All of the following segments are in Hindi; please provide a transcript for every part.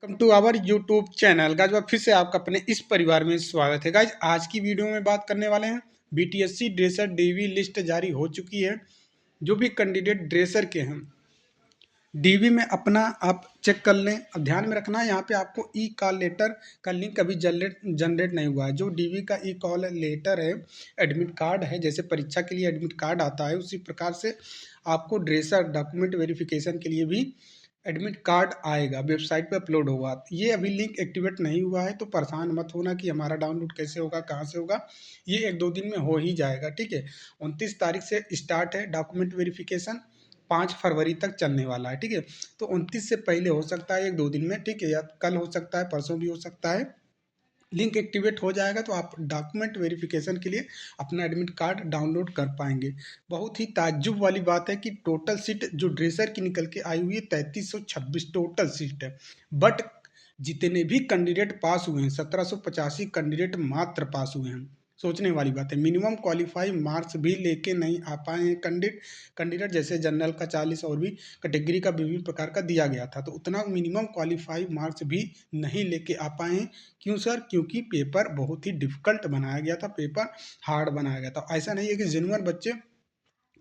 Welcome to our YouTube channel guys. फिर से आपका अपने इस परिवार में स्वागत है गाइज। आज की वीडियो में बात करने वाले हैं बीटीएससी ड्रेसर डीवी लिस्ट जारी हो चुकी है। जो भी कैंडिडेट ड्रेसर के हैं डीवी में अपना आप चेक कर लें। अब ध्यान में रखना है यहाँ पे आपको ई कॉल लेटर का लिंक अभी जनरेट नहीं हुआ है। जो डीवी का ई कॉल लेटर है, एडमिट कार्ड है, जैसे परीक्षा के लिए एडमिट कार्ड आता है उसी प्रकार से आपको ड्रेसर डॉक्यूमेंट वेरिफिकेशन के लिए भी एडमिट कार्ड आएगा, वेबसाइट पे अपलोड होगा। ये अभी लिंक एक्टिवेट नहीं हुआ है तो परेशान मत होना कि हमारा डाउनलोड कैसे होगा, कहाँ से होगा। ये 1-2 दिन में हो ही जाएगा, ठीक है। 29 तारीख से स्टार्ट है डॉक्यूमेंट वेरिफिकेशन, 5 फरवरी तक चलने वाला है, ठीक है। तो 29 से पहले हो सकता है 1-2 दिन में, ठीक है, या कल हो सकता है, परसों भी हो सकता है। लिंक एक्टिवेट हो जाएगा तो आप डॉक्यूमेंट वेरिफिकेशन के लिए अपना एडमिट कार्ड डाउनलोड कर पाएंगे। बहुत ही ताज्जुब वाली बात है कि टोटल सीट जो ड्रेसर की निकल के आई हुई है 3326 टोटल सीट है। बट जितने भी कैंडिडेट पास हुए हैं 1785 कैंडिडेट मात्र पास हुए हैं। सोचने वाली बात है। मिनिमम क्वालिफाई मार्क्स भी लेके नहीं आ पाए हैं कैंडिडेट जैसे जनरल का 40 और भी कैटेगरी का विभिन्न प्रकार का दिया गया था, तो उतना मिनिमम क्वालिफाई मार्क्स भी नहीं लेके आ पाए हैं। क्यों सर? क्योंकि पेपर बहुत ही डिफिकल्ट बनाया गया था, पेपर हार्ड बनाया गया था। ऐसा नहीं है कि जेन्युइन बच्चे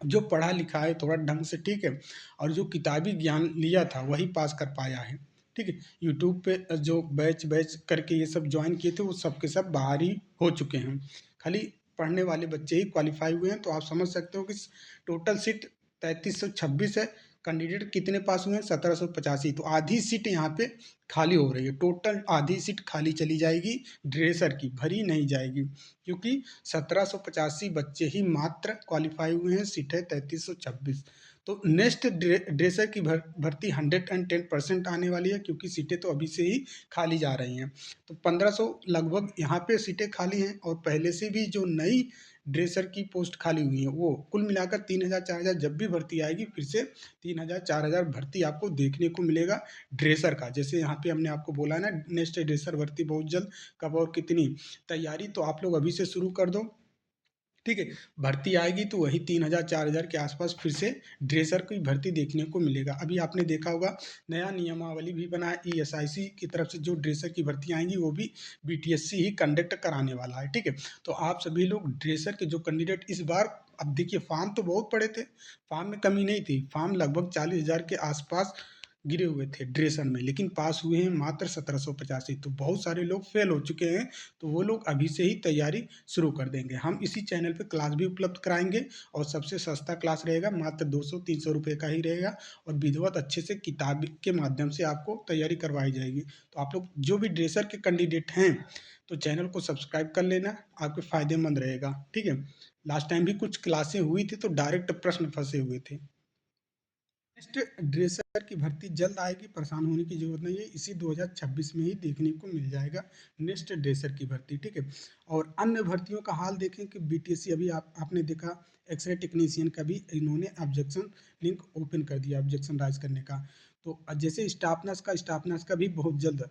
जो पढ़ा लिखा है थोड़ा ढंग से, ठीक है, और जो किताबी ज्ञान लिया था वही पास कर पाया है, ठीक है। यूट्यूब पे जो बैच बैच करके ये सब ज्वाइन किए थे वो सब के सब बाहर ही हो चुके हैं। खाली पढ़ने वाले बच्चे ही क्वालिफाई हुए हैं। तो आप समझ सकते हो कि टोटल सीट 3326 है। कैंडिडेट कितने पास हुए हैं? 1785। तो आधी सीट यहाँ पे खाली हो रही है। टोटल आधी सीट खाली चली जाएगी, ड्रेसर की भरी नहीं जाएगी, क्योंकि 1785 बच्चे ही मात्र क्वालिफाई हुए हैं। सीट है 3326। तो नेक्स्ट ड्रेसर की भर्ती 110% आने वाली है, क्योंकि सीटें तो अभी से ही खाली जा रही हैं। तो 1500 लगभग यहाँ पे सीटें खाली हैं, और पहले से भी जो नई ड्रेसर की पोस्ट खाली हुई है वो कुल मिलाकर 3000-4000 जब भी भर्ती आएगी फिर से 3000-4000 भर्ती आपको देखने को मिलेगा ड्रेसर का। जैसे यहाँ पे हमने आपको बोला है ना, नेक्स्ट ड्रेसर भर्ती बहुत जल्द, कब और कितनी तैयारी तो आप लोग अभी से शुरू कर दो, ठीक है। भर्ती आएगी तो वही 3000-4000 के आसपास फिर से ड्रेसर की भर्ती देखने को मिलेगा। अभी आपने देखा होगा नया नियमावली भी बना है ईएसआईसी की तरफ से, जो ड्रेसर की भर्ती आएंगी वो भी बीटीएससी ही कंडक्ट कराने वाला है, ठीक है। तो आप सभी लोग ड्रेसर के जो कैंडिडेट इस बार, अब देखिए फॉर्म तो बहुत पड़े थे, फॉर्म में कमी नहीं थी, फॉर्म लगभग 40,000 के आसपास गिरे हुए थे ड्रेसर में, लेकिन पास हुए हैं मात्र 1785। तो बहुत सारे लोग फेल हो चुके हैं। तो वो लोग अभी से ही तैयारी शुरू कर देंगे। हम इसी चैनल पे क्लास भी उपलब्ध कराएंगे, और सबसे सस्ता क्लास रहेगा, मात्र 200-300 रुपये का ही रहेगा, और विधिवत अच्छे से किताब के माध्यम से आपको तैयारी करवाई जाएगी। तो आप लोग जो भी ड्रेसर के कैंडिडेट हैं तो चैनल को सब्सक्राइब कर लेना, आपके फायदेमंद रहेगा, ठीक है। लास्ट टाइम भी कुछ क्लासें हुई थी तो डायरेक्ट प्रश्न फंसे हुए थे। नेक्स्ट ड्रेसर की भर्ती जल्द आएगी, परेशान होने की जरूरत नहीं है। इसी 2026 में ही देखने को मिल जाएगा नेक्स्ट ड्रेसर की भर्ती, ठीक है। और अन्य भर्तियों का हाल देखें कि बीटीएससी अभी आपने देखा एक्सरे टेक्नीशियन का भी इन्होंने ऑब्जेक्शन लिंक ओपन कर दिया, ऑब्जेक्शन राइज करने का। तो जैसे स्टाफ नर्स का भी बहुत जल्द,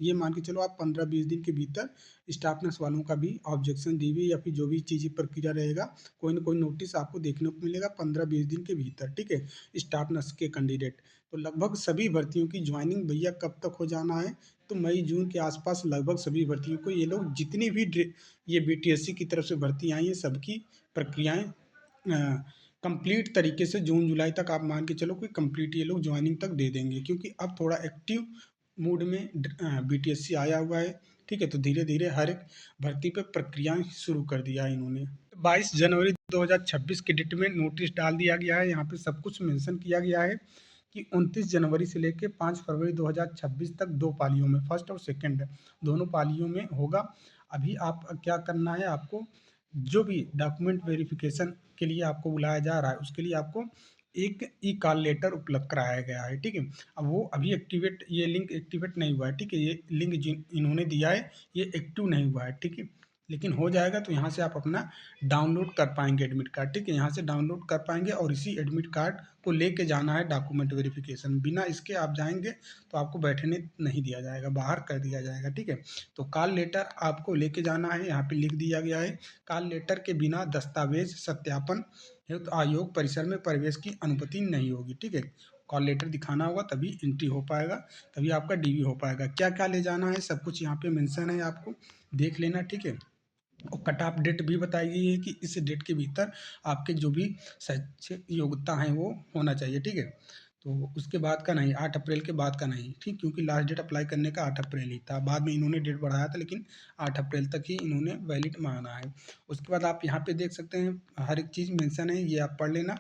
ये मान के चलो आप 15-20 दिन के भीतर स्टाफ नर्स वालों का भी ऑब्जेक्शन डी या फिर जो भी चीज़ें प्रक्रिया रहेगा, कोई ना कोई नोटिस आपको देखने को मिलेगा 15-20 दिन के भीतर, ठीक है। स्टाफ नर्स के कैंडिडेट तो लगभग सभी भर्तियों की ज्वाइनिंग भैया कब तक हो जाना है? तो मई जून के आसपास लगभग सभी भर्तियों को ये लोग जितनी भी ये बीटीएससी की तरफ से भर्ती आई हैं सबकी प्रक्रियाएं कंप्लीट तरीके से जून जुलाई तक आप मान के चलो कि कंप्लीट ये लोग ज्वाइनिंग तक दे देंगे, क्योंकि अब थोड़ा एक्टिव मूड में बीटीएससी आया हुआ है, ठीक है। तो धीरे धीरे हर एक भर्ती पे प्रक्रियाएं शुरू कर दिया है इन्होंने। 22 जनवरी 2026 के डेट में नोटिस डाल दिया गया है। यहाँ पे सब कुछ मेंशन किया गया है कि 29 जनवरी से लेकर 5 फरवरी 2026 तक 2 पालियों में, फर्स्ट और सेकंड दोनों पालियों में होगा। अभी आप क्या करना है, आपको जो भी डॉक्यूमेंट वेरिफिकेशन के लिए आपको बुलाया जा रहा है उसके लिए आपको एक ई कॉल लेटर उपलब्ध कराया गया है, ठीक है। अब वो अभी एक्टिवेट, ये लिंक एक्टिवेट नहीं हुआ है, ठीक है। ये लिंक इन्होंने दिया है ये एक्टिव नहीं हुआ है, ठीक है, लेकिन हो जाएगा। तो यहाँ से आप अपना डाउनलोड कर पाएंगे एडमिट कार्ड, ठीक है। यहाँ से डाउनलोड कर पाएंगे और इसी एडमिट कार्ड को लेके जाना है डॉक्यूमेंट वेरिफिकेशन। बिना इसके आप जाएंगे तो आपको बैठने नहीं दिया जाएगा, बाहर कर दिया जाएगा, ठीक है। तो कॉल लेटर आपको लेके जाना है, यहाँ पे लिख दिया गया है कॉल लेटर के बिना दस्तावेज सत्यापन हेतु आयोग परिसर में प्रवेश की अनुमति नहीं होगी, ठीक है। कॉल लेटर दिखाना होगा, तभी एंट्री हो पाएगा, तभी आपका डीवी हो पाएगा। क्या क्या ले जाना है सब कुछ यहाँ पे मेंशन है, आपको देख लेना, ठीक है। और कट ऑफ डेट भी बताई गई है कि इस डेट के भीतर आपके जो भी शैक्षिक योग्यता है वो होना चाहिए, ठीक है। तो उसके बाद का नहीं, 8 अप्रैल के बाद का नहीं, ठीक, क्योंकि लास्ट डेट अप्लाई करने का 8 अप्रैल ही था। बाद में इन्होंने डेट बढ़ाया था, लेकिन 8 अप्रैल तक ही इन्होंने वैलिड मांगा है। उसके बाद आप यहाँ पे देख सकते हैं हर एक चीज़ मेंशन है, ये आप पढ़ लेना।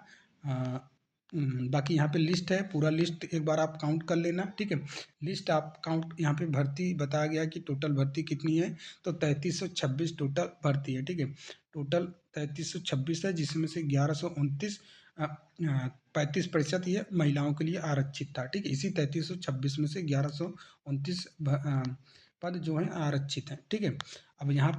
बाकी यहाँ पे लिस्ट है, पूरा लिस्ट एक बार आप काउंट कर लेना, ठीक है। लिस्ट आप काउंट, यहाँ पे भर्ती बताया गया कि टोटल भर्ती कितनी है, तो 3326 टोटल भर्ती है, ठीक है। टोटल 3326 है, जिसमें से 1129 35% ये महिलाओं के लिए आरक्षित था, ठीक है। इसी 3326 में से 1129 पद जो हैं आरक्षित हैं, ठीक है। अब यहाँ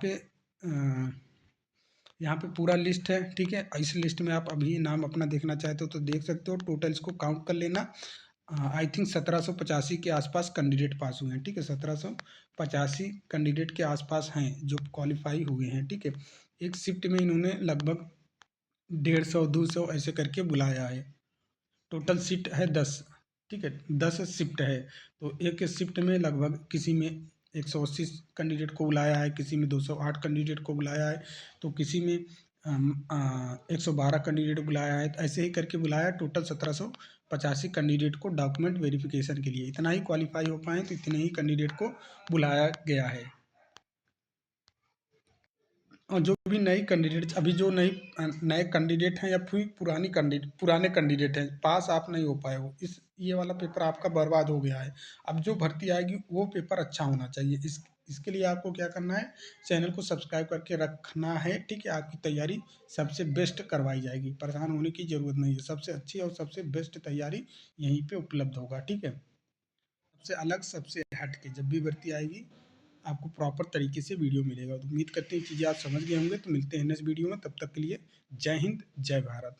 पे पूरा लिस्ट है, ठीक है। इस लिस्ट में आप अभी नाम अपना देखना चाहते हो तो देख सकते हो। टोटल इसको काउंट कर लेना। आई थिंक 1785 के आसपास कैंडिडेट पास हुए हैं, ठीक है। 1785 कैंडिडेट के आसपास हैं जो क्वालिफाई हुए हैं, ठीक है। एक शिफ्ट में इन्होंने लगभग 150-200 ऐसे करके बुलाया है। टोटल सीट है 10, ठीक है। 10 शिफ्ट है, तो एक शिफ्ट में लगभग किसी में 180 कैंडिडेट को बुलाया है, किसी में 208 कैंडिडेट को बुलाया है, तो किसी में 112 कैंडिडेट बुलाया है। ऐसे ही करके बुलाया। टोटल 1785 कैंडिडेट को डॉक्यूमेंट वेरिफिकेशन के लिए, इतना ही क्वालिफाई हो पाए तो इतने ही कैंडिडेट को बुलाया गया है। और जो भी नई कैंडिडेट, अभी जो नए कैंडिडेट हैं या फिर पुराने कैंडिडेट हैं, पास आप नहीं हो पाए हो, ये वाला पेपर आपका बर्बाद हो गया है। अब जो भर्ती आएगी वो पेपर अच्छा होना चाहिए। इसके लिए आपको क्या करना है, चैनल को सब्सक्राइब करके रखना है, ठीक है। आपकी तैयारी सबसे बेस्ट करवाई जाएगी, परेशान होने की ज़रूरत नहीं है। सबसे अच्छी और सबसे बेस्ट तैयारी यहीं पे उपलब्ध होगा, ठीक है। सबसे अलग, सबसे हट के जब भी भर्ती आएगी आपको प्रॉपर तरीके से वीडियो मिलेगा। तो उम्मीद करते हैं चीज़ें आप समझ गए होंगे। तो मिलते हैं नेक्स्ट वीडियो में, तब तक के लिए जय हिंद, जय भारत।